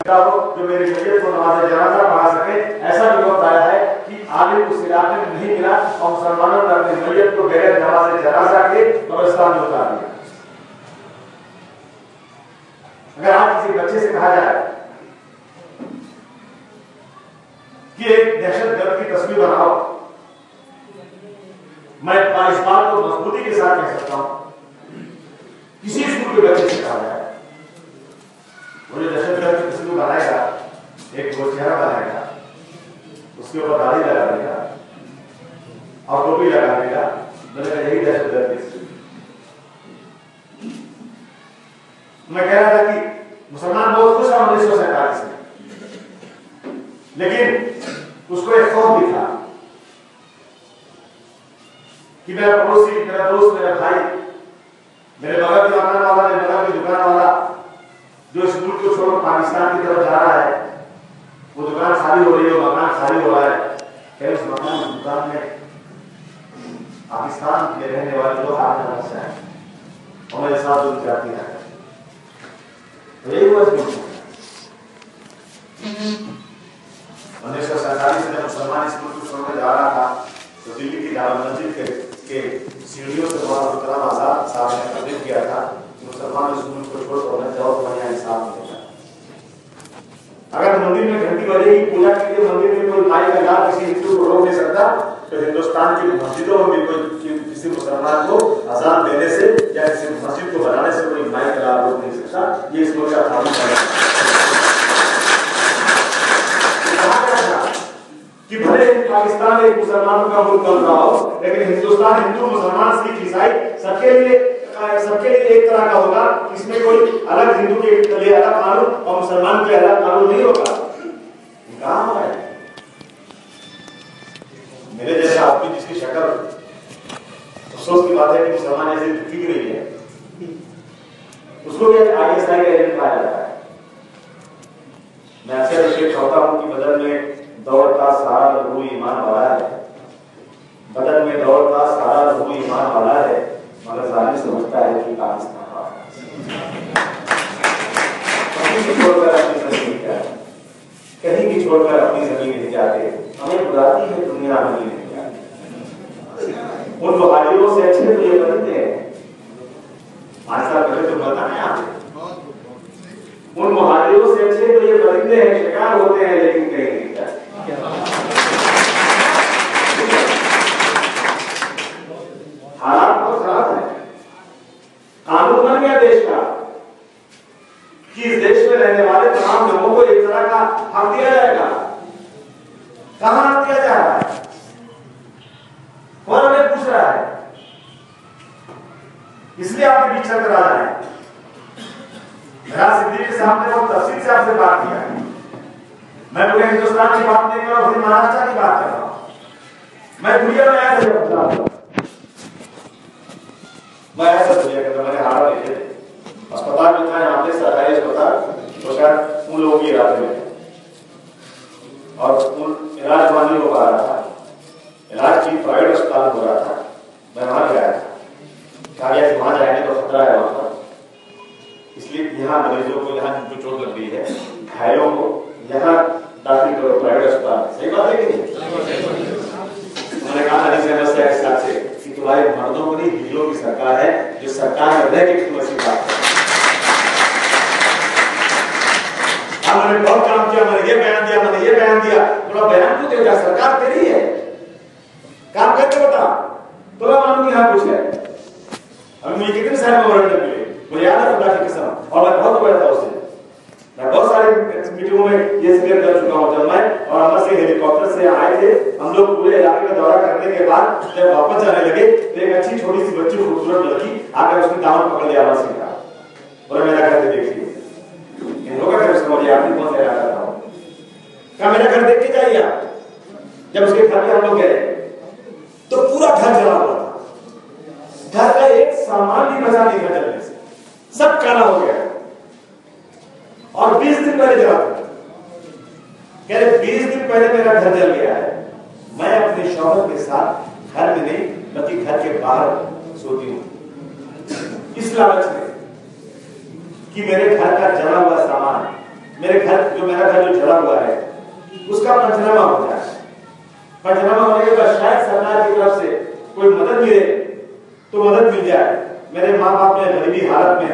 जो मेरी मैयत को नमाज़ जनाजा पढ़ा सके। ऐसा भी वक्त आया है कि आलिम उस इलाके में नहीं मिला और मुसलमानों ने अपनी मैयत को बगैर नमाज जनाजा के कब्रिस्तान में उतार दिया। अगर आज किसी बच्चे से कहा जाए कि एक दहशतगर्द की तस्वीर बनाओ, मैं इस बात को मजबूती के साथ कह सकता हूं, किसी स्कूल के बच्चे से कहा जाए वो जो दहशतगर्द की तस्वीर बनाएगा, एक वो चेहरा बनाएगा, उसके ऊपर दाढ़ी लगा देगा और टोपी लगा देगा, बोलेगा यही दहशतगर्द की तस्वीर। मैं कह रहा था कि मुसलमान बहुत खुश है 1947 में, लेकिन उसको एक खौफ भी था कि मेरा पड़ोसी, मेरा दोस्त, मेरा भाई, मेरे बगल के मकान वाला, मेरे बगल की दुकान वाला जो इस मुल्क को छोड़ पाकिस्तान की तरफ जा रहा है, वो दुकान खाली हो रही है, मकान खाली हो रहा है, क्या उस मकान दुकान में पाकिस्तान के रहने वाले लोग आने वाले हैं और मेरे साथ जो जाती है, यही हुआ 1947 में मुसलमान इस मुल्क को छोड़कर जा रहा था तो दिल्ली की जामा मस्जिद के सीढ़ियों से वहां गुलाम आजाद साहब ने तकरीर किया था कि मुसलमान इस मुल्क को छोड़कर न जाओ तो यहाँ इंसाफ मिलेगा। अगर मंदिर में घंटी बजेगी पूजा के लिए, मंदिर में कोई माई लगा किसी हिंदू को रोक नहीं सकता, तो हिंदुस्तान की मस्जिदों में भी कोई किसी मुसलमान को अजान देने से या किसी मस्जिद को बनाने से कोई माई लगा रोक नहीं सकता। ये इस मुल्क का कानून है कि भले पाकिस्तान एक मुसलमानों का मुल्क बन रहा हो, लेकिन हिंदुस्तान हिंदू, मुसलमान, सिख, ईसाई सबके लिए एक तरह का होगा। इसमें कोई अलग हिंदू के लिए अलग कानून और मुसलमान के अलग कानून नहीं होगा। कहां है मेरे जैसे आदमी जिसकी शक्ल, अफसोस की बात है कि मुसलमान ऐसे दिख रही है, उसको भी ISI का एजेंट पाया जाता है। मैं अक्सर ये कहता हूं कि बदन में दौड़ता सारा लहू ईमान वाला है, बदन में दौड़ता सारा लहू ईमान वाला है, मगर जालिम समझता है कि पाकिस्तान छोड़कर अपनी जमीन क्या है, कहीं भी छोड़कर अपनी जमीन नहीं जाते, हमें बुलाती है दुनिया हमें नहीं जाती। उन मुहाजिरों से अच्छे तो ये बनते हैं, 5 साल पहले तो पता नहीं आपको, उन मुहाजिरों से अच्छे तो ये परिंदे हैं, शिकार होते हैं लेकिन कहीं नहीं जाते। हालात बहुत खराब है। कानून बन गया देश का कि इस देश में रहने वाले तमाम लोगों को एक तरह का हक दिया जाएगा। कहां हक दिया जा रहा है? कौन हमें पूछ रहा है? इसलिए आपके बीच चल रहा है। सिद्दीकी के सामने वो तफसील से आपसे बात किया है। मैं पूरे हिंदुस्तान की बात नहीं कर रहा हूं, महाराष्ट्र की बात कर रहा हूं। मैं दुनिया में आया था, मैं ऐसा दुनिया के अंदर मैंने हारा देखे अस्पताल में था, यहाँ पे सरकारी अस्पताल, तो शायद उन लोगों की इलाके में और उन इलाज वहां नहीं हो पा रहा था, इलाज की प्राइवेट अस्पताल हो रहा था। मैं वहां गया था, कहा गया कि वहां जाएंगे तो खतरा है वहां पर, इसलिए यहाँ मरीजों को, यहाँ जो चोट लग गई है, घायलों को यहाँ दाखिल करो प्राइवेट अस्पताल। सही बात है कि नहीं? उन्होंने कहा से कि तुम्हारे मर्दों को नहीं, हिजड़ों की सरकार है, जो सरकार में रह के तुम ऐसी बात है। मैंने बहुत काम किया, मैंने ये बयान दिया, मैंने ये बयान दिया, थोड़ा बयान क्यों देगा? सरकार तेरी है, काम करके बता, थोड़ा मालूम यहाँ कुछ है। अभी मुझे कितने सारे मेमोरेंडम मिले, मुझे याद है खुदा की कसम, और मैं बहुत बैठा उससे, मैं बहुत सारे मीटिंगों में ये जिक्र कर चुका हूं। जब मैं और अमर से हेलीकॉप्टर से आए थे, हम लोग पूरे इलाके का दौरा करने के बाद जब वापस जाने लगे तो एक अच्छी छोटी सी बच्ची, खूबसूरत लड़की आकर उसने दामन पकड़ लिया अमर सिंह का, और मेरा घर देखिए, इन लोगों का घर समझिए, आपने कौन सा इलाका था? क्या मेरा घर देख के जाइए आप। जब उसके घर में हम लोग गए तो पूरा घर जला हुआ था, घर का एक सामान भी बचा नहीं था जलने से, सब काला हो गया। और 20 दिन पहले जला था, कह रहे 20 दिन पहले मेरा घर जल गया है, मैं अपने शौहर के साथ घर में नहीं बल्कि घर के बाहर सोती हूं, इस लालच में कि मेरे घर का जला हुआ सामान मेरे घर जो मेरा घर जो जला हुआ है उसका पंचनामा हो जाए। पंचनामा होने के बाद शायद सरकार की तरफ से कोई मदद मिले तो मदद मिल जाए। मेरे माँ बाप ने गरीबी हालत में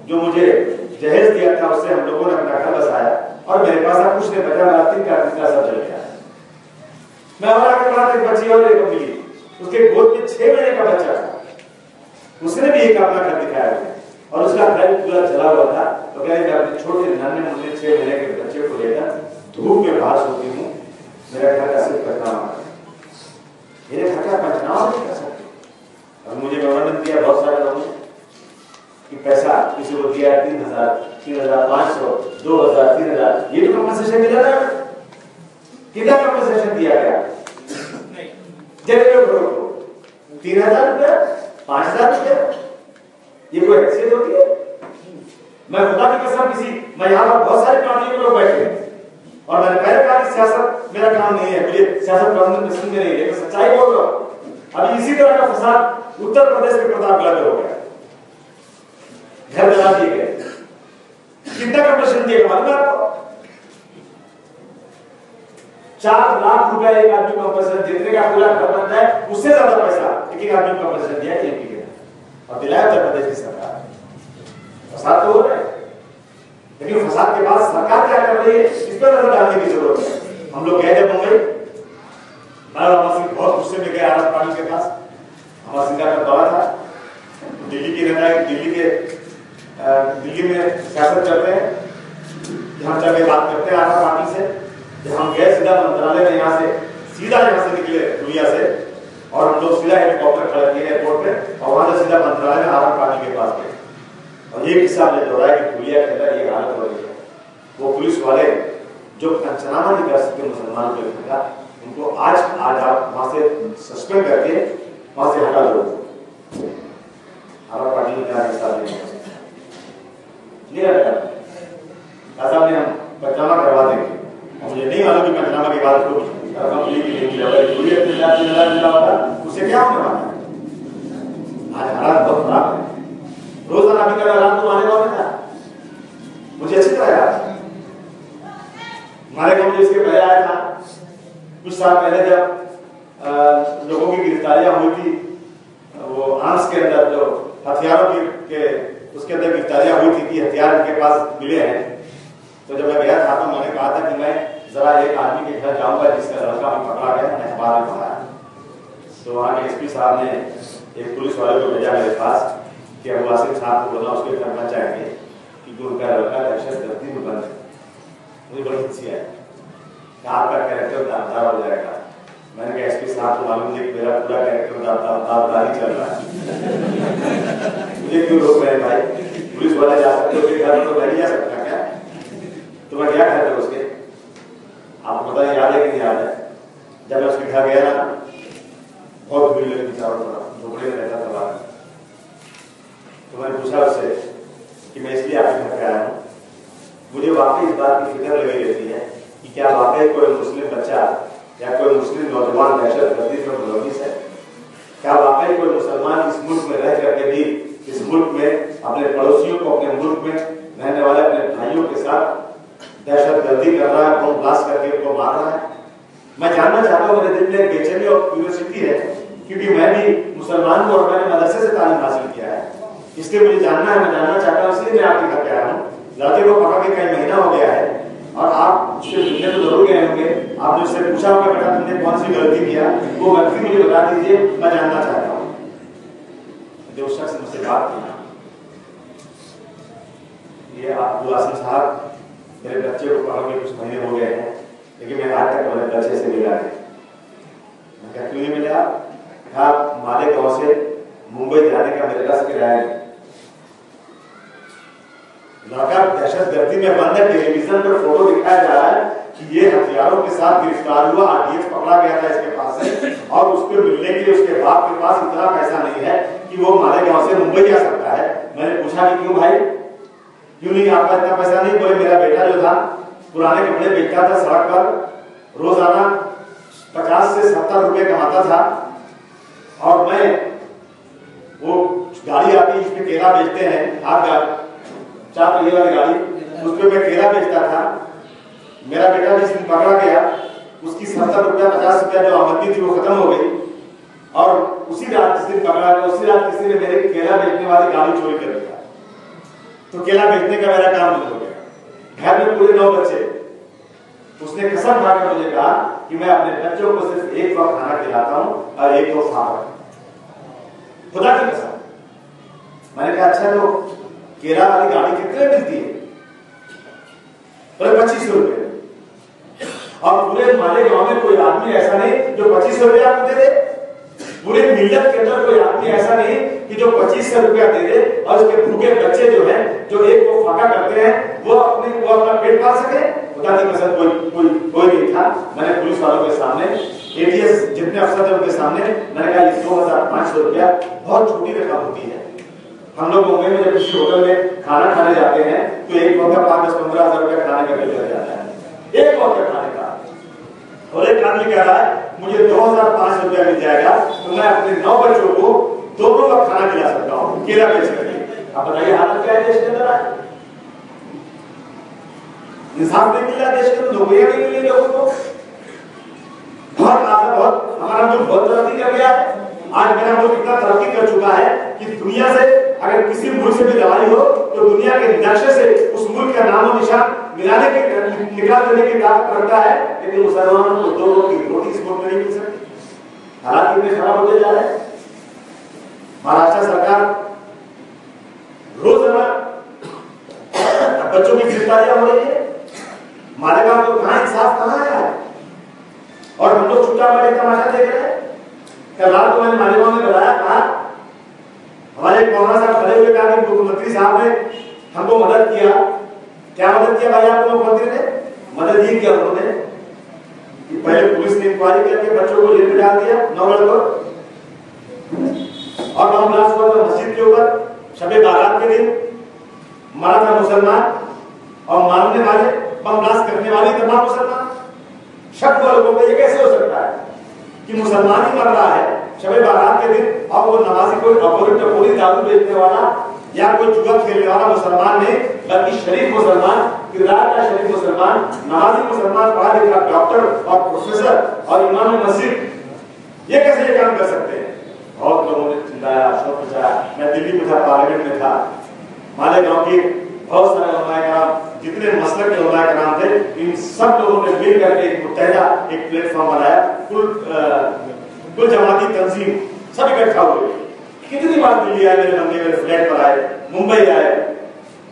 जो मुझे जहेज दिया था उससे हम लोगों ने अपना घर बसाया और मेरे पास अब कुछ नहीं बचा, मेरा तिनका सब चल गया। मैं और आगे बढ़ा एक बच्ची और एक मिली, उसके गोद में 6 महीने का बच्चा था, उसने भी एक अपना घर दिखाया मुझे और उसका घर पूरा जला हुआ था। तो कह रहे अपने छोटे नन्हे मुन्ने 6 महीने के बच्चे को लेकर धूप में बाहर सोती हूँ, मेरा घर का सिर्फ पंचनामा, मेरे घर का पंचनामा नहीं कर सकते। अब मुझे मेमोरेंडम दिया बहुत सारे लोगों ने कि पैसा किसी को दिया 3,000, 3,500, 2,000, 3,000, ये तो कंपनसेशन मिला था। कितना कंपनसेशन दिया गया? नहीं, जैसे 3,000 रुपया, 5,000 रुपया, ये कोई हैसियत होती है? मैं खुदा की कसम मैं यहाँ पर बहुत सारे पार्टियों के लोग बैठे हैं और मैंने पहले कहा कि सियासत मेरा काम नहीं है, मुझे सियासत पसंद में नहीं है, लेकिन सच्चाई बोल रहा हूँ। अभी इसी तरह का फसाद उत्तर प्रदेश के प्रतापगढ़ में हो गया, घर जला दिए गए। कितना कंपनसेशन दिया मालूम है आपको? 4 लाख रुपया एक आदमी को कंपनसेशन, जितने का पूरा घर बनता है उससे ज्यादा पैसा एक आदमी को कंपनसेशन दिया एमपी के और दिलाया उत्तर प्रदेश की सरकार। फसाद तो हो रहा है, लेकिन फसाद के बाद सरकार क्या कर रही है इस पर नजर डालने की जरूरत है। हम लोग गए जब मुंबई, सिंह बहुत गुस्से में गए आरएफ पाटिल के पास, अमर सिंह का दौरा था, दिल्ली की नेता दिल्ली में सियासत कर रहे हैं, हम जाके बात करते हैं आरएफ पाटिल से। जब हम गए सीधा मंत्रालय में, यहाँ से निकले दुनिया से और हम लोग सीधा हेलीकॉप्टर खड़ा किए एयरपोर्ट पे और वहां से सीधा मंत्रालय में आरएफ पाटिल के पास गए और ये किस्सा हमने दोहराया कि पुलिया के अंदर ये हालत हो रही है। वो पुलिस वाले जो पंचनामा नहीं कर सकते मुसलमानों के घर का, उनको आज आप वहां से सस्पेंड करके वहां से हटा दो। आरएफ पाटिल ने क्या हिस्सा नहीं ऐसा में हम पंचनामा करवा देंगे। मुझे नहीं मालूम कि पंचनामा की बात को उससे क्या होने वाला है। आज हालात बहुत खराब है, रोजाना भी कर हालात तो आने वाला था, मुझे अच्छी तरह याद है। हमारे गांव में इसके पहले आया था कुछ साल पहले जब लोगों की गिरफ्तारियां हुई थी, वो आर्म्स के अंदर जो हथियारों के उसके अंदर गिरफ्तारियां हुई थी कि हथियार इनके पास मिले हैं। तो जब मैं गया था तो मैंने कहा था कि मैं जरा एक आदमी के घर जाऊंगा जिसका लड़का भी पकड़ा गया, मैंने अखबार में पढ़ा। तो वहाँ के एसपी साहब ने एक पुलिस वाले को भेजा मेरे पास कि अबू आसिम साहब को बोला उसके घर में जाएंगे कि उनका लड़का दहशतगर्दी में बंद है। मुझे बड़ी खुशी है कि आपका कैरेक्टर दावदार हो जाएगा। मैंने कहा एसपी साहब को मालूम है कि मेरा पूरा कैरेक्टर दावदार ही चल रहा है, मुझे क्यों रोक रहे हैं भाई? पुलिस वाले जा सकते हो, घर तो नहीं जा सकता क्या? तो मैं क्या कहता हूँ उसके, आपको पता है याद है कि नहीं याद है? जब मैं उसके घर गया ना, बहुत भीड़ लगी चारों तरफ, झोपड़े में रहता था बाहर। तो मैंने पूछा उससे कि मैं इसलिए आपके घर पे आया हूँ, मुझे वाकई इस बात की फिक्र लगी रहती है कि क्या वाकई कोई मुस्लिम बच्चा या कोई मुस्लिम नौजवान दहशतगर्दी में मुलविस है? क्या वाकई कोई मुसलमान इस मुल्क में रह करके भी इस मुल्क में अपने पड़ोसियों को, अपने मुल्क में रहने वाले अपने भाइयों के साथ दहशतगर्दी कर रहा है, बम ब्लास्ट करके उनको मार रहा है? मैं जानना चाहता हूँ, मेरे दिल में बेचैनी और क्यूरियोसिटी है क्योंकि मैं भी मुसलमान हूँ और मैंने मदरसे से तालीम हासिल किया है, इसलिए मुझे जानना है, मैं जानना चाहता हूँ, इसलिए मैं आपके घर पे आया हूँ। लड़के को पकड़ के कई महीना हो गया है और आप उससे मिलने तो जरूर गए होंगे, आपने उससे पूछा होगा बेटा तुमने कौन सी गलती किया, वो गलती मुझे बता दीजिए, मैं जानना चाहता हूँ। जो उस शख्स मुझसे बात की, ये अबू आसिम साहब मेरे बच्चे को पकड़ के कुछ महीने हो गए हैं, लेकिन मैं आज तक मेरे बच्चे से मिला नहीं। मैं क्या क्यों नहीं मिला? कहा मालेगांव से मुंबई जाने का मेरे पास किराया नहीं, लड़का दहशतगर्दी में बंद है, टेलीविजन पर फोटो दिखाया जा रहा है कि ये हथियारों के साथ गिरफ्तार हुआ, आरडीएक्स पकड़ा गया था इसके पास से और उसको मिलने के लिए उसके बाप के पास इतना पैसा नहीं है कि वो मालेगांव से मुंबई जा सकता है। मैंने पूछा कि क्यों भाई, क्यों नहीं आपका इतना पैसा? नहीं, बोले मेरा बेटा जो था पुराने कपड़े बेचता था सड़क पर, रोजाना 50 से 70 रुपए कमाता था और मैं वो गाड़ी आती है इसमें केला बेचते हैं, आप 4 पहिए वाली गाड़ी उस पर मैं केला बेचता था। मेरा बेटा जिस दिन पकड़ा गया उसकी 70 रुपया 50 रुपया जो आमदनी थी वो खत्म हो गई, और उसी रात जिस दिन पकड़ा गया उसी रात किसी ने मेरे केला बेचने वाली गाड़ी चोरी कर दिया, तो केला बेचने का मेरा काम बंद हो गया। घर में पूरे 9 बच्चे। उसने कसम खाकर मुझे कहा कि मैं अपने बच्चों को सिर्फ एक वक्त खाना खिलाता हूं और एक वक्त खाना, खुदा की कसम। मैंने कहा अच्छा तो केला वाली गाड़ी कितने मिलती है? बोले 2500 रुपए। और पूरे हमारे गांव में कोई आदमी ऐसा नहीं जो 2500 रुपया आपको दे दे। पूरे मिलत के अंदर कोई आदमी ऐसा नहीं कि जो 2500 रुपया दे दे और उसके भूखे बच्चे जो हैं जो एक को फाका करते हैं वो अपना पेट पाल सके। खुदा की कसम कोई नहीं था। मैंने पुलिस वालों के सामने, एटीएस जितने अफसर थे उनके सामने मैंने कहा 2500 रुपया बहुत छोटी रकम होती है। हम लोग मुंबई में जब किसी होटल में खाना खाने जाते हैं तो एक वक्त का 5-10-15 हजार रुपया खाने का बिल लग जाता है, एक वक्त खाने का। और एक आदमी कह रहा है मुझे 2500 रुपया मिल जाएगा तो मैं अपने 9 बच्चों को दोनों वक्त खाना खिला सकता हूँ केला बेच करके। आप बताइए हालत क्या है देश के अंदर? इंसाफ नहीं मिल रहा देश के अंदर, नौकरियां नहीं मिली लोगों को। बहुत हमारा मुल्क बहुत तरक्की कर गया है। आज मेरा मुल्क इतना तरक्की कर चुका है कि दुनिया से अगर किसी मुल्क से भी लड़ाई हो तो दुनिया के नक्शे से उस मुल्क का नामो निशान निकाल देने की ताकत रखता है, लेकिन मुसलमानों को 2 रोटी इस मुल्क में नहीं मिल सकती। हालात कितने खराब होते जा रहे हैं। महाराष्ट्र सरकार रोजाना बच्चों की गिरफ्तारियां हो रही है। मालेगांव तो कहां इंसाफ कहां है? और हम लोग छुट्टा बड़े तमाशा देख रहे हैं। कल रात को मैंने मालेगांव में बताया, कहा हमारे मौलाना साहब खड़े हुए कहा कि मुख्यमंत्री साहब ने हमको मदद किया। क्या मदद किया भाई आपको? मुख्यमंत्री ने मदद ही किया उन्होंने कि पहले पुलिस ने इंक्वायरी करके बच्चों को जेल में डाल दिया 9 को, और 9 क्लास को मस्जिद के ऊपर शबे बारात के दिन मरा था मुसलमान, और मारने वाले बम ब्लास्ट करने वाले तमाम मुसलमान। शक वालों को ये कैसे हो सकता है कि मुसलमान ही मर रहा है शबे बारात के दिन, और वो नमाजी कोई टपोरी दारू बेचने वाला या कोई जुआ खेलने वाला मुसलमान नहीं, बल्कि शरीफ मुसलमान, किरदार का शरीफ मुसलमान, नमाजी मुसलमान, पढ़ा लिखा डॉक्टर और प्रोफेसर और इमाम मस्जिद, ये कैसे ये काम कर सकते हैं? बहुत लोगों ने चिल्लाया, शोर मचाया। मैं दिल्ली में था, पार्लियामेंट में था। मालेगांव के बहुत सारे उलमाए कराम, जितने मसलक के उलमाए कराम थे, इन सब लोगों ने मिल करके एक मुत्तहिदा एक प्लेटफॉर्म बनाया। कुल जमाती तंजीम सब इकट्ठा हुए। कितनी बार दिल्ली आए, मेरे बंदे मेरे फ्लैट पर आए, मुंबई आए,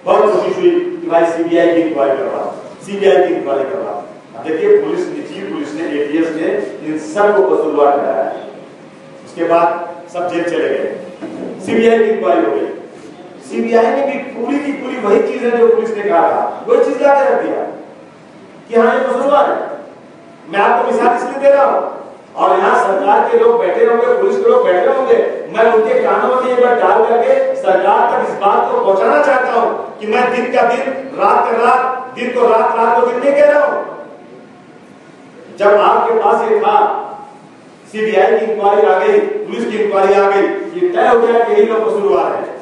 बहुत कोशिश हुई कि भाई सीबीआई की इंक्वायरी करवा, सीबीआई की इंक्वायरी करवा। अब देखिए पुलिस ने, चीफ पुलिस ने, एटीएस ने इन सब को कसूरवार ठहराया। उसके बाद सब जेल चले गए, सीबीआई की इंक्वायरी हो गई। सीबीआई ने भी पूरी की पूरी वही चीज है जो पुलिस ने कहा था, वही चीज ला के रख दिया कि हाँ ये कसूरवार है। मैं आपको मिसाल इसलिए दे रहा हूं, और यहाँ सरकार के लोग बैठे होंगे, पुलिस के लोग बैठे होंगे, मैं उनके कानों में ये बात डाल करके सरकार तक इस बात को पहुंचाना चाहता हूं कि मैं दिन का दिन, रात का रात, दिन को रात, रात को दिन नहीं कह रहा हूं। जब आपके पास ये था, सीबीआई की इंक्वायरी आ गई, पुलिस की इंक्वायरी आ गई, ये तय हो गया कि यही लोग कसूरवार है।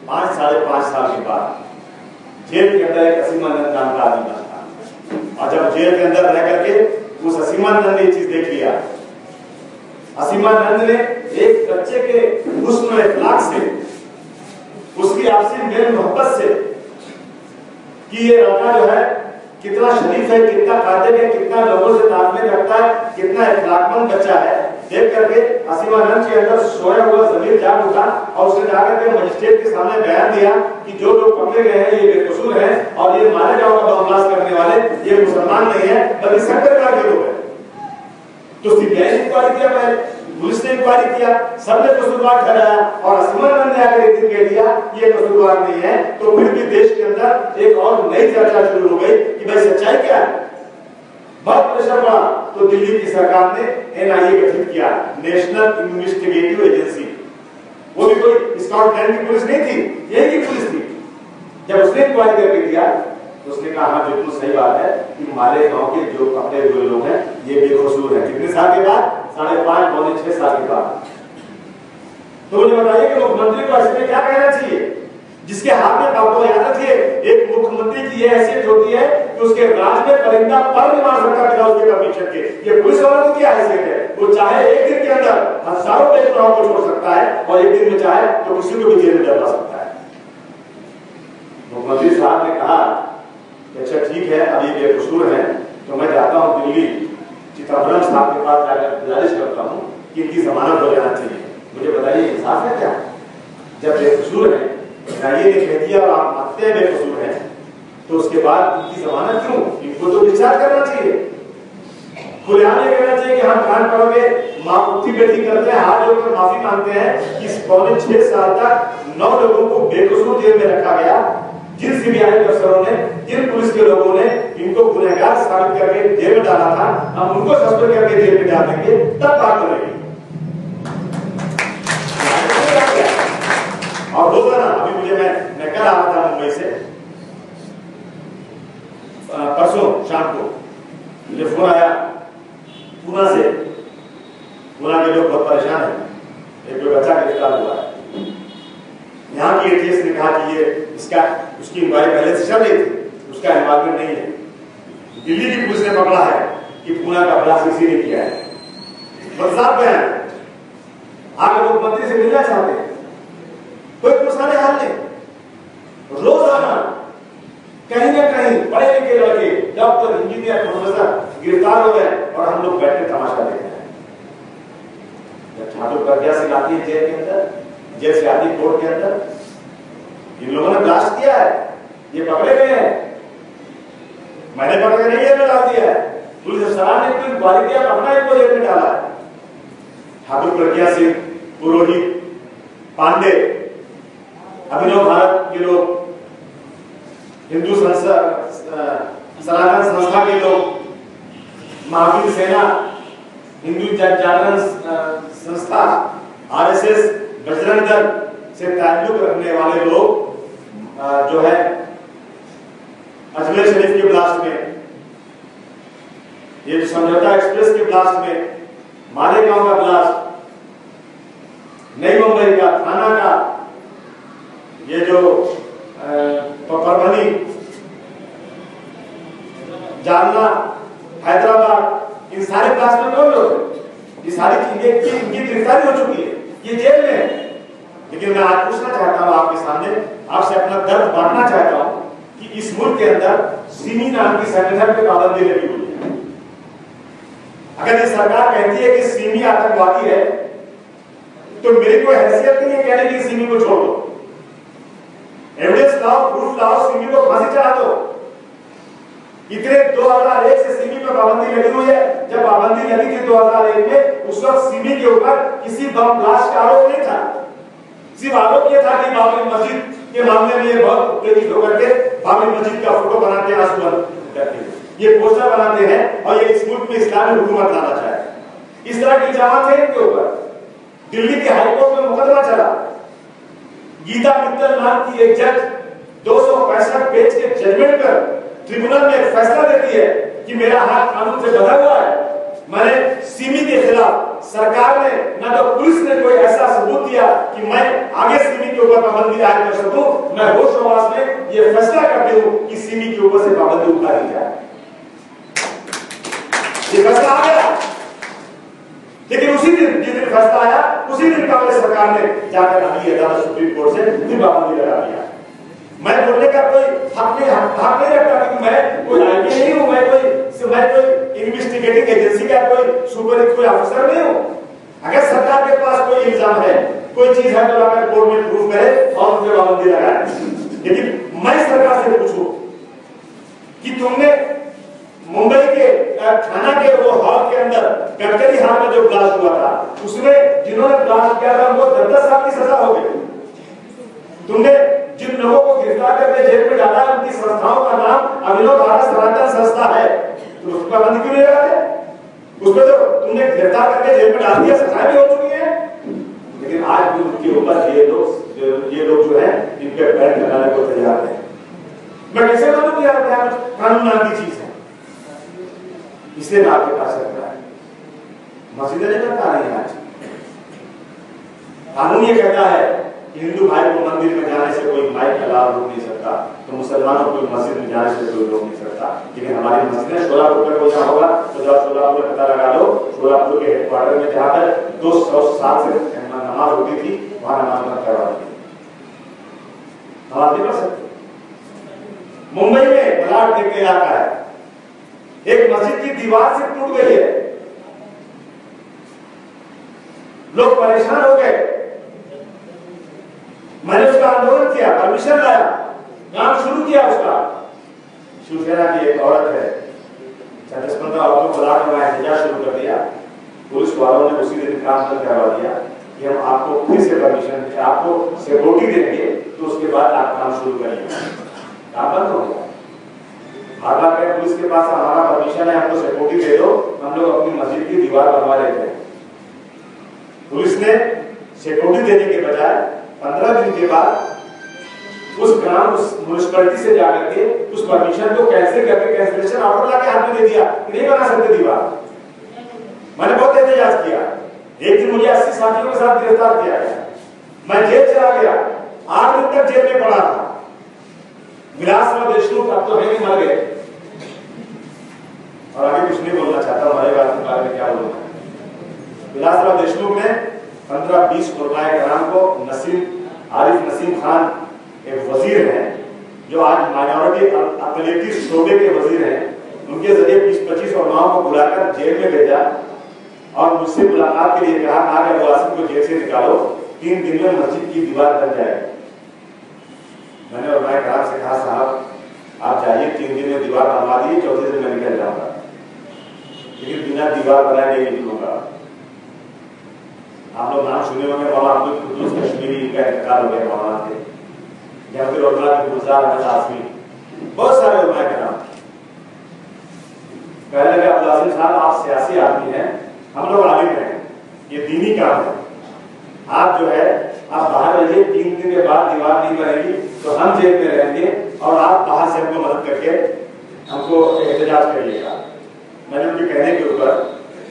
5-5.5 साल के बाद जेल के अंदर एक असीमानंद नाम का आदमी था, और जब जेल के अंदर रह करके उस असीमानंद ने ये चीज देख लिया। असीमानंद ने एक बच्चे के हुस्न इखलाक से, उसकी आपसी मेल मोहब्बत से, कि ये लड़का जो है कितना शरीफ है, कितना कादिर है, कितना लोगों से तालमेल रखता है, कितना इखलाकमंद बच्चा है, देख करके असीमानंद के अंदर सोया हुआ जमीर जाग उठा, और उसने जाकर के मजिस्ट्रेट के सामने बयान दिया कि जो लोग पकड़े गए हैं ये बेकसूर हैं, और ये मालेगांव का बम ब्लास्ट करने वाले ये मुसलमान नहीं है बल्कि संकट के लोग हैं। तो सीबीआई ने इंक्वायरी किया, पहले पुलिस ने इंक्वायरी किया, सबने कसूरवार ठहराया, और असीमानंद ने आकर एक दिन कह दिया ये कसूरवार नहीं है। तो फिर भी देश के अंदर एक और नई चर्चा शुरू हो गई कि भाई सच्चाई क्या है। बहुत प्रेशर पड़ा तो दिल्ली की सरकार ने एनआईए गठित किया, नेशनल इन्वेस्टिगेटिव एजेंसी। वो भी कोई स्कॉटलैंड की पुलिस नहीं थी, यही की पुलिस थी। जब उसने इंक्वायरी करके दिया तो उसने कहा हाँ बिल्कुल सही बात है कि मालेगांव के जो पकड़े हुए लोग हैं ये बेकसूर हैं। कितने साल के बाद? 5.5-6 साल के बाद। तो मुझे बताइए कि मुख्यमंत्री को ऐसे में क्या कहना चाहिए? जिसके हाथ में, आपको याद रखिए, एक मुख्यमंत्री की यह हैसियत होती है कि उसके राज में परिंदा पर नहीं मार सकता बिना उसके परमिशन के। ये पुलिस वालों की क्या हैसियत है? वो चाहे एक दिन के अंदर हजारों बेगुनाहों को छोड़ सकता है और एक दिन में चाहे तो किसी को भी जेल में डलवा सकता है। मुख्यमंत्री साहब ने कहा कि अच्छा ठीक है, अभी बेकसूर है तो मैं जाता हूँ दिल्ली, चिदम्बरम साहब के पास जाकर गुजारिश करता हूँ कि इनकी जमानत हो जाना चाहिए। मुझे बताइए इंसाफ है क्या? जब बेकसूर है, न्यायालय ने कह दिया और आप मानते हैं बेकसूर है, तो उसके बाद इनकी जमानत क्यों? इनको तो डिस्चार्ज करना चाहिए। खुलेआम ये कहना चाहिए कि हम कान पकड़ के माफी बेटी करते हैं, हाथ जोड़कर माफी मांगते हैं कि 6.25 साल तक 9 लोगों को बेकसूर जेल में रखा गया। जिन सीबीआई अफसरों ने, जिन पुलिस के लोगों ने इनको गुनहगार साबित करके जेल में डाला था, हम उनको सस्पेंड करके जेल में डाल देंगे, तब बात करेंगे। और रोजाना, अभी मुझे मैं कल आ रहा था मुंबई से, परसों शाम को मुझे फोन आया पूना से। पूना के लोग बहुत परेशान हैं, एक बच्चा गिरफ्तार हुआ है। यहाँ की एटीएस ने कहा कि ये उसकी इंक्वायरी पहले से चल रही थी, उसका इन्वॉल्वमेंट नहीं है। दिल्ली की पुलिस ने पकड़ा है कि पूना का ब्लास्ट किसी ने किया है। बदसाब बयान, आगे मुख्यमंत्री से मिलना चाहते हैं, कोई पुलिस हाल नहीं। रोजाना कहीं ना कहीं पढ़े लिखे लड़के, डॉक्टर, इंजीनियर, प्रोफेसर गिरफ्तार हो गए और हम लोग बैठ के तमाशा देख रहे हैं। जब ठाकुर प्रज्ञा सिंह आती है जेल के अंदर, जेल से आती कोर्ट के अंदर, इन लोगों ने ब्लास्ट किया है, ये पकड़े गए हैं, मैंने पकड़ के नहीं जेल में डाल दिया है, पुलिस अफसरान ने कोई इंक्वायरी किया, पकड़ा इनको जेल में डाला है। ठाकुर प्रज्ञा सिंह, पुरोहित, पांडे, अभिनव भारत के लोग, हिंदू सनातन संस्था के लोग, महावीर सेना, हिंदू जागरण संस्था, आरएसएस, बजरंग दल से ताल्लुक रखने वाले लोग जो है अजमेर शरीफ के ब्लास्ट में, ये जो समझौता एक्सप्रेस के ब्लास्ट में, मालेगांव का ब्लास्ट, नई मुंबई का, थाना का, ये जो परभनी, जालना, हैदराबाद, इन सारे ब्लास्ट में कौन लोग हैं? ये सारी चीजें इनकी गिरफ्तारी हो चुकी है, ये जेल में है। लेकिन मैं आज पूछना चाहता हूं आपके सामने, आपसे अपना दर्द बांटना चाहता हूं कि इस मुल्क के अंदर सिमी नाम की संगठन पे पाबंदी लगी हुई है। अगर ये सरकार कहती है कि सिमी आतंकवादी है, तो मेरी कोई हैसियत नहीं है कहने की सिमी को छोड़ दो। एविडेंस लाओ, प्रूफ लाओ, सिमी को फांसी चढ़ा दो। इतने 2001 से सिमी पर पाबंदी लगी हुई है। जब पाबंदी लगी थी 2001 में, उस वक्त सिमी के ऊपर किसी बम ब्लास्ट का आरोप नहीं था। सिर्फ आरोप यह था कि बाबरी मस्जिद के मामले में ये बहुत उत्तेजित होकर के बाबरी मस्जिद का फोटो बनाते हैं, आंसू करते हैं, ये पोस्टर बनाते हैं और ये इस मुल्क में इस्लामी हुकूमत लाना चाहे। इस तरह की इल्जाम थे इनके ऊपर। दिल्ली के हाईकोर्ट में मुकदमा चला। गीता मित्तल नाम की एक जज 265 पेज के जजमेंट पर ट्रिब्यूनल में फैसला देती है कि मेरा हाथ कानून से बंधा हुआ है। मैंने सिमी के खिलाफ, सरकार ने ना तो पुलिस ने कोई ऐसा सबूत दिया कि मैं आगे सिमी के ऊपर पाबंदी आयद कर सकूं। मैं होश हवास में ये फैसला करती हूं कि सिमी के ऊपर से पाबंदी उतारी जाए। ये फैसला आ गया, लेकिन उसी दिन जिस दिन फैसला आया, उसी दिन कांग्रेस सरकार ने जाकर अगली अदालत सुप्रीम कोर्ट से फिर पाबंदी लगा दिया। मैं बोलने का कोई हक नहीं रखता, क्योंकि मैं कोई आईपी नहीं हूं, मैं कोई इन्वेस्टिगेटिंग एजेंसी का कोई अफसर नहीं हूं। अगर सरकार के पास कोई इल्जाम है, कोई चीज है, तो लाकर कोर्ट में प्रूफ करे और उस पर पाबंदी लगाए। लेकिन मैं सरकार से पूछूं कि तुमने मुंबई के थाना के वो हॉल के अंदर गडकरी हाल में जो ब्लास्ट हुआ था, उसमें जिन्होंने ब्लास्ट किया था वो 10 साल की सजा हो गई। तुमने जिन लोगों को गिरफ्तार करके जेल में डाला, उनकी संस्थाओं का नाम अभिनव भारत सनातन संस्था है, तो उस पर पाबंदी क्यों नहीं लगाते? उसमें तो तुमने गिरफ्तार करके जेल में डाल दिया, सजाएं भी हो चुकी है। लेकिन आज भी उनके ऊपर ये लोग जो है इन पे बैन लगाने को तैयार है। मैं कैसे मानूं कि कानून नाम की चीज है? इसलिए मैं आपके पास रखता है, मस्जिदें नहीं करता नहीं। आज कानून ये कहता है कि हिंदू भाई को मंदिर में जाने से कोई माइक का लाभ रोक नहीं सकता, तो मुसलमानों को मस्जिद में जाने से कोई रोक नहीं सकता। लेकिन हमारी मस्जिद शोलापुर में कोई होगा तो जब शोलापुर में पता लगा लो, शोलापुर के हेडक्वार्टर में जहाँ पर 200 साल से नमाज होती थी वहां नमाज मत करवा दी, नमाज नहीं पढ़ सकते। मुंबई में बलाट देख के इलाका है, एक मस्जिद की दीवार से टूट गई है, लोग परेशान हो गए। मैंने उसका आंदोलन किया, परमिशन लाया, काम शुरू किया उसका। शिवसेना की एक औरत है, 10-15 औरतों को लाकर वहां एहतजाज शुरू कर दिया। पुलिस वालों ने उसी दिन काम बंद करवा दिया कि हम आपको फिर से परमिशन, आपको सिक्योरिटी देंगे तो उसके बाद आप काम शुरू करेंगे। काम बंद हो गया। भागा गए पुलिस के पास, हमारा परमिशन है, हमको सिक्योरिटी दे दो, हम लोग अपनी मस्जिद की दीवार बनवा लेते हैं। पुलिस ने सिक्योरिटी देने के बजाय 15 दिन के बाद उस म्युनिसिपैलिटी से जाकर के उस परमिशन को कैंसिल करके कैंसिलेशन ऑर्डर लाके हाथ में दे दिया कि नहीं बना सकते दीवार। मैंने बहुत एहतजाज किया। एक दिन मुझे 80 साथियों के साथ गिरफ्तार किया गया, मैं जेल चला गया, 8 दिन तक जेल में पड़ा था। विलासराव देशमुख अब तो है, मर गए, और आगे कुछ नहीं बोलना चाहता, हमारे बारे में क्या बोलना। विलासराव देशमुख ने 15-20 कुर्बाए कराम को आरिफ नसीम खान एक वजीर हैं जो आज माइनॉरिटी अकलियती शोबे के वजीर हैं, उनके जरिए 20-25 उलमाओं को बुलाकर जेल में भेजा और मुझसे मुलाकात के लिए कहा, आगे वासिम को जेल से निकालो, 3 दिन में मस्जिद की दीवार बन जाएगी। मैंने उलमाए कराम से कहा, साहब आप जाइए, 3 दिन में दीवार बनवा दी, 4थे दिन में निकल जाऊंगा, लेकिन बिना दीवार बनाए नहीं निकलूंगा। आप लोग नाम सुने होंगे, मौलाना अब्दुल कुद्दूस कश्मीरी का इंतकाल हो गया मौलाना थे, या फिर उलमा के गुलजार अहमद आसमी, बहुत सारे उलमा के नाम। कहने लगे अब्दुल आसिम साहब आप सियासी आदमी हैं, हम लोग आलिम हैं, ये दीनी काम है, आप जो है आप बाहर रहिए, 3 दिन के बाद दीवार नहीं बनेगी तो हम जेल में रहेंगे और आप बाहर से हमको मदद करके हमको एहतजाज करिएगा। मैंने उनके कहने के ऊपर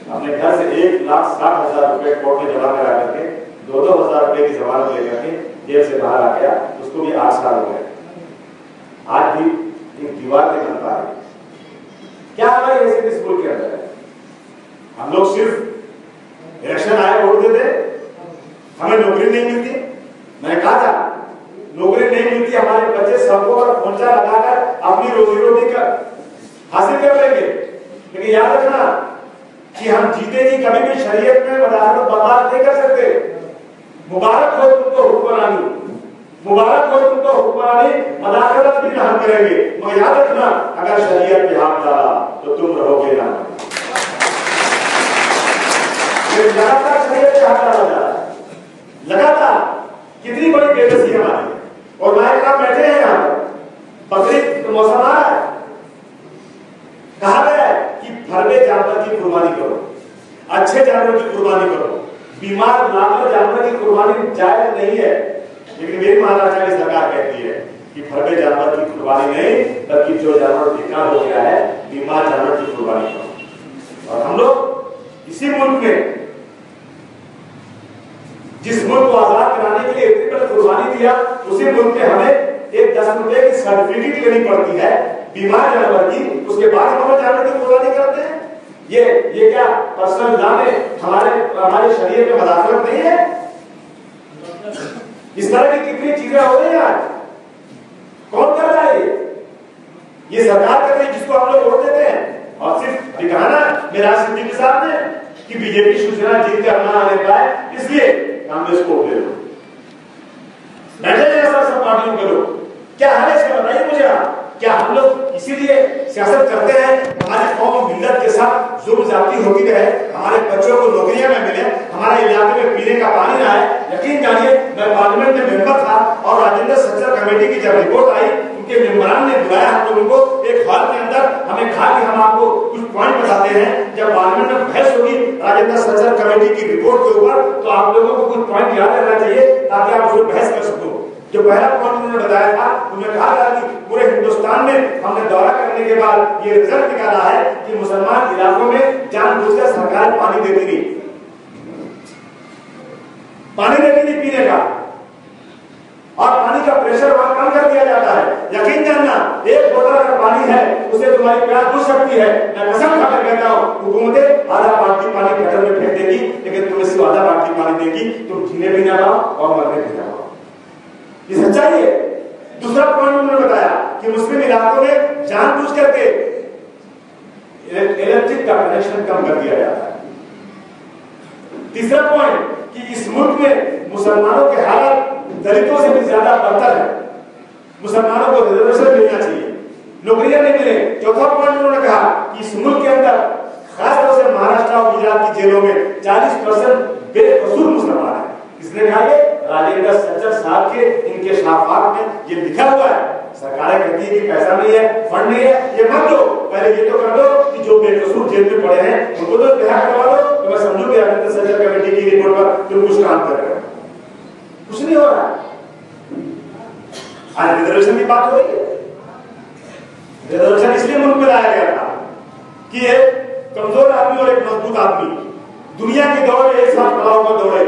अपने घर से 1,60,000 रुपए कोर्ट में जमा करा करके 2-2 हजार रुपए की जमानत लेकर के जेल से बाहर आ गया। उसको भी 8 साल हो गए, आज भी एक दीवार नहीं बन पा रही। क्या हमारी हैसियत इस मुल्क के अंदर है? हम लोग सिर्फ इलेक्शन आए वोट देते, हमें नौकरी नहीं मिलती। मैंने कहा था नौकरी नहीं मिलती, हमारे बच्चे सड़कों पर खोंचा लगाकर अपनी रोजी रोटी हासिल कर लेंगे, लेकिन याद रखना कि हम जीते जी कभी भी शरीयत में मदाखलत बर्दाश्त नहीं कर सकते। मुबारक हो तुमको हुक्मरानी, मुबारक हो तुमको हुक्मरानी, मदाखलत भी हम करेंगे, मगर याद रखना अगर शरीयत पे हाथ डाला तो तुम रहोगे ना। लगातार शरीयत पे हाथ डाला जा रहा है, लगातार। कितनी बड़ी बेबसी हमारी। और नायक बैठे हैं यहाँ पर, बकरीद मौसम आ रहा है, कहा गया है कि फरबे जानवर की कुर्बानी करो, अच्छे जानवर की कुर्बानी करो, बीमार लाकर जानवर की कुर्बानी जायज नहीं है। लेकिन मेरी महाराष्ट्र सरकार कहती है कि फरबे जानवर की कुर्बानी नहीं, बल्कि जो जानवर बेकार हो गया है, बीमार जानवर की कुर्बानी करो। और हम लोग इसी मुल्क में, जिस मुल्क को आजाद कराने के लिए इतनी बड़ी कुर्बानी दिया, उसी मुल्क में हमें एक 10 रुपए की सर्टिफिकेट लेनी पड़ती है बीमार जानवर की, उसके बाद हम जानवर की कुर्बानी करते हैं। ये क्या पर्सनल लॉ में हमारे शरीयत में मदाखलत नहीं है? इस तरह की कितनी चीजें हो रही हैं आज। कौन कर रहा है ये सरकार कर रही है, जिसको हम लोग वोट देते हैं। और सिर्फ दिखाना मेरा सिद्दीकी साहब ने कि बीजेपी शिवसेना जीत कर ना आने पाए, इसलिए कांग्रेस को वोट दे दो। बैठे हैं सब पार्टियों के लोग, क्या है इसका बताइए मुझे आप। क्या हम लोग इसीलिए सियासत करते हैं हमारी कौम मिल्लत के साथ जुल्म ज्यादती होती रहे, हमारे बच्चों को नौकरियां न मिले, हमारे इलाके में पीने का पानी ना आए? यकीन जानिए मैं पार्लियामेंट में मेंबर था और राजेंद्र सज्जर कमेटी की जब रिपोर्ट आई, उनके मेंबरान ने बुलाया हम लोगों को एक हॉल के अंदर, हमें कहा कि हम आपको कुछ पॉइंट बताते हैं। जब पार्लियामेंट में बहस होगी राजेंद्र सज्जर कमेटी की रिपोर्ट के ऊपर, तो आप लोगों को कुछ पॉइंट याद रहना चाहिए ताकि आप उसको बहस कर सको। जो पहला पॉइंट उन्होंने बताया था, उन्होंने कहा था कि पूरे हिंदुस्तान में हमने दौरा करने के बाद ये रिजल्ट निकाला है कि मुसलमान इलाकों में जानबूझकर सरकार पानी देती नहीं, पानी देती नहीं पीने का। और पानी का प्रेशर वहां कम कर दिया जाता है। यकीन जानना, एक बोतल अगर पानी है उसे तुम्हारी प्यास बुझ सकती है। मैं कसम खाकर कहता हूं, हुकूमतें आधा बाल्टी पानी गटर में फेंक देगी, लेकिन तुम्हें सिर्फ आधा बाल्टी पानी देगी, तुम जीने भी ना पाओ और मरने भी ना पाओ। ये सच्चाई है। दूसरा पॉइंट उन्होंने बताया कि मुस्लिम इलाकों में जानबूझ करके इलेक्ट्रिक का कनेक्शन कम कर दिया जाता है। तीसरा पॉइंट कि इस मुल्क में मुसलमानों के हालात दलितों से भी ज्यादा बदतर है। मुसलमानों को रिजर्वेशन मिलना चाहिए, नौकरियां नहीं मिले। चौथा पॉइंट उन्होंने कहा कि इस मुल्क के अंदर खासतौर से महाराष्ट्र और गुजरात की जेलों में 40% बेकसूर मुसलमान है। किसने कहा? ये राजेंद्र सच्चर साहब के इनके शाफात में ये लिखा हुआ है। सरकारें कहती है कि पैसा नहीं है, फंड नहीं है, ये मत दो, पहले ये तो कर दो कि जो बेकसूर जेल में पड़े हैं उनको तो रिहा करवा दो। तो मैं समझू कि राजेंद्र सच्चर कमेटी की रिपोर्ट पर तुम कुछ काम कर रहे हो। कुछ नहीं हो रहा। आज रिजर्वेशन की बात हो रही है। रिजर्वेशन इसलिए मुल्क में लाया गया था कि एक कमजोर आदमी और एक मजबूत आदमी दुनिया की दौड़ में एक साथ खड़ा होकर दौड़े,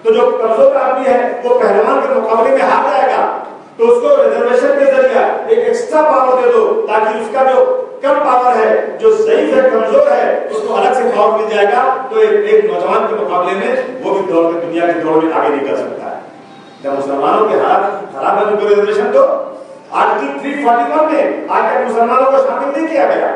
तो जो कमजोर आदमी है वो पहलवान के मुकाबले में हार जाएगा, तो उसको रिजर्वेशन के जरिए एक एक्स्ट्रा पावर दे दो, ताकि उसका जो कम पावर है, जो सही है, कमजोर है, उसको अलग से पावर मिल जाएगा। तो एक नौजवान के मुकाबले में वो भी दौड़ में, दुनिया की दौड़ में आगे निकल सकता है। जब मुसलमानों के हालात खराब है, उनको रिजर्वेशन दो। आर्टिकल 341 में आज तक मुसलमानों को शामिल नहीं किया गया।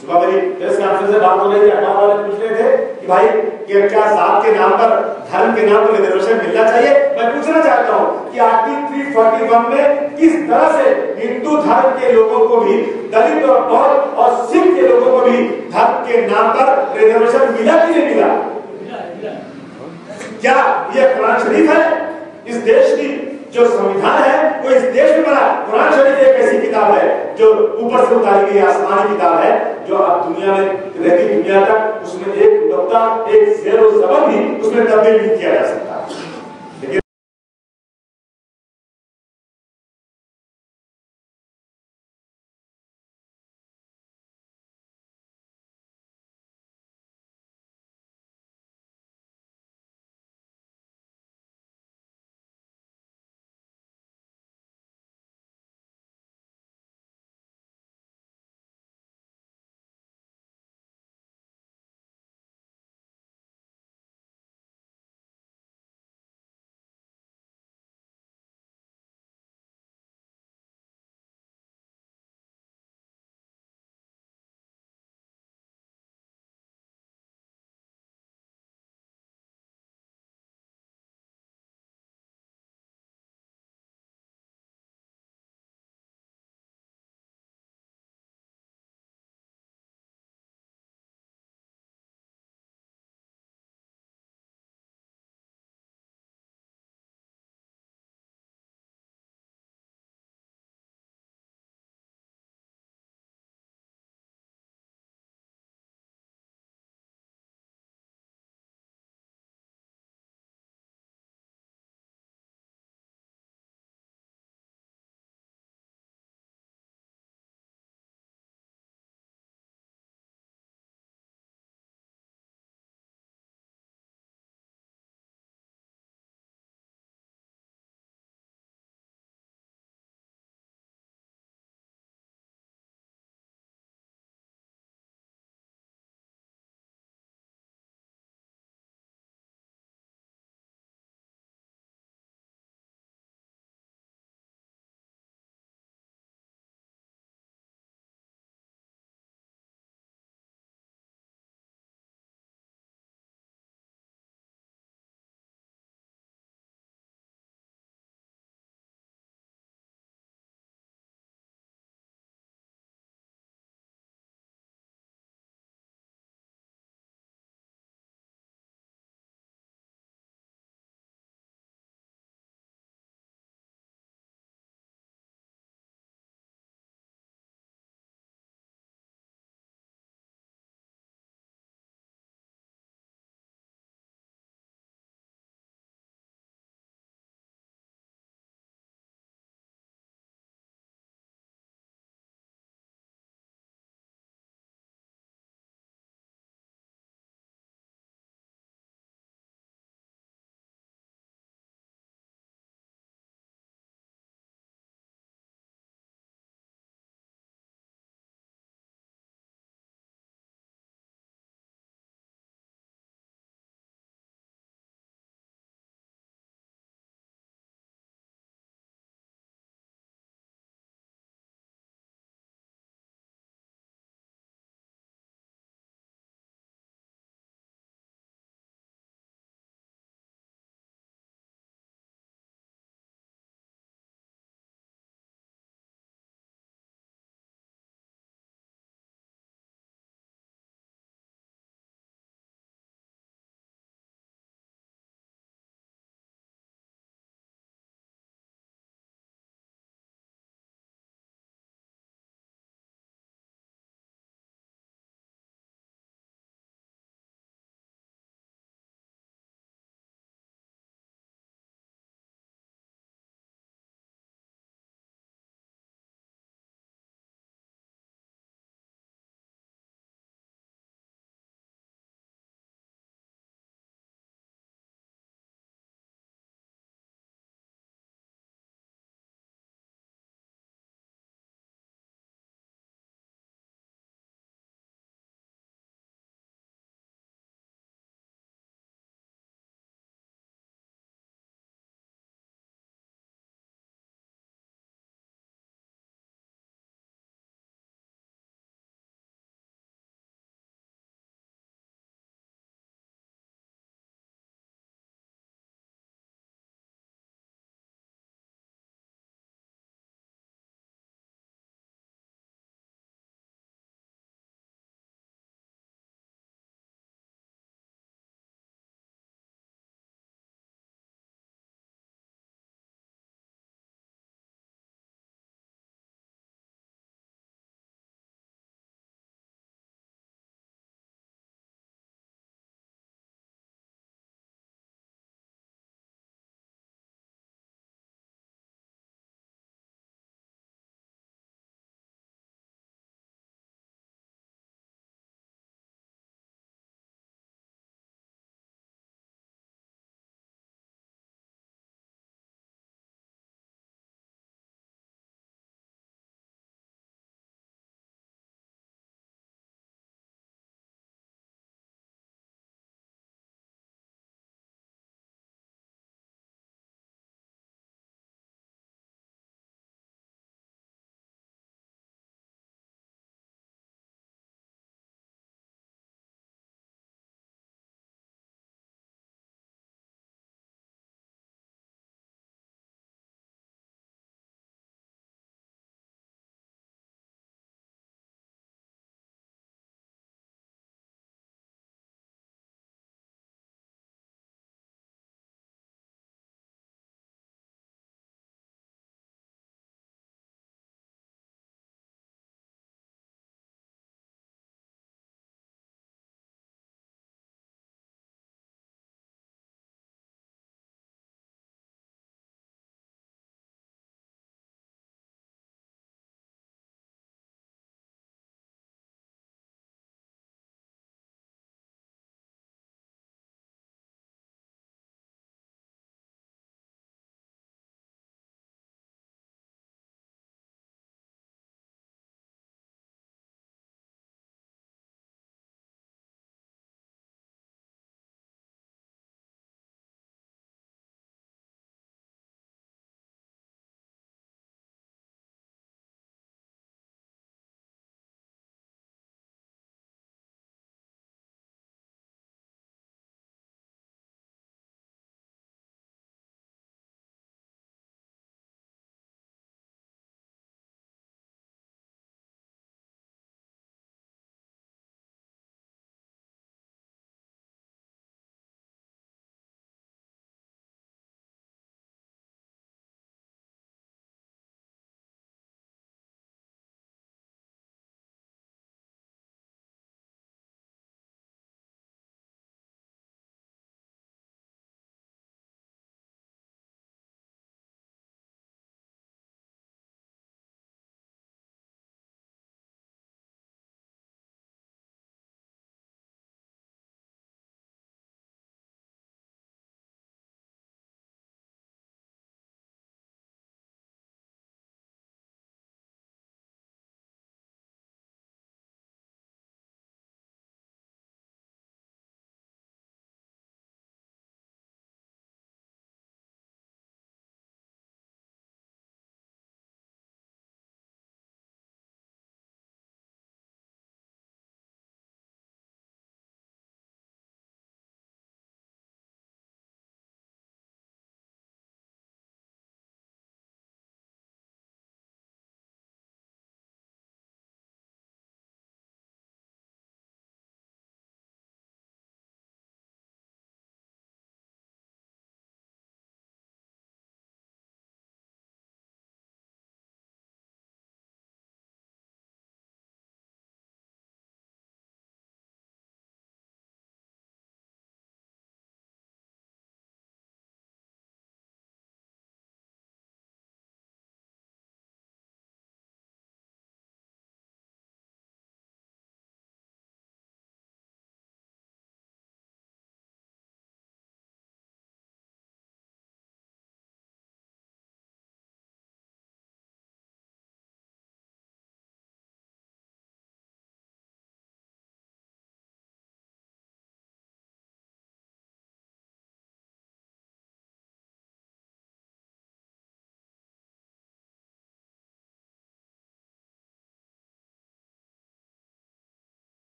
सुबह मेरी प्रेस कॉन्फ्रेंस में बात हो रही थी, अखबार वाले पूछ रहे थे कि भाई क्या जात के नाम पर, धर्म के नाम पर रिजर्वेशन मिलना चाहिए। मैं पूछना चाहता हूं कि आर्टिकल 341 में किस तरह से हिंदू धर्म के लोगों को भी, दलित और बौद्ध और सिख के लोगों को भी धर्म के नाम पर रिजर्वेशन मिला कि नहीं मिला? क्या यह कुरान शरीफ है? इस देश की जो संविधान है वो इस देश में बना। कुरान शरीफ एक ऐसी किताब है जो ऊपर से उतारी गई आसमानी किताब है, जो अब दुनिया में रहती दुनिया तक उसमें एक नुक्ता, एक ज़ेर और ज़बर भी उसमें तब्दील नहीं किया जा सकता।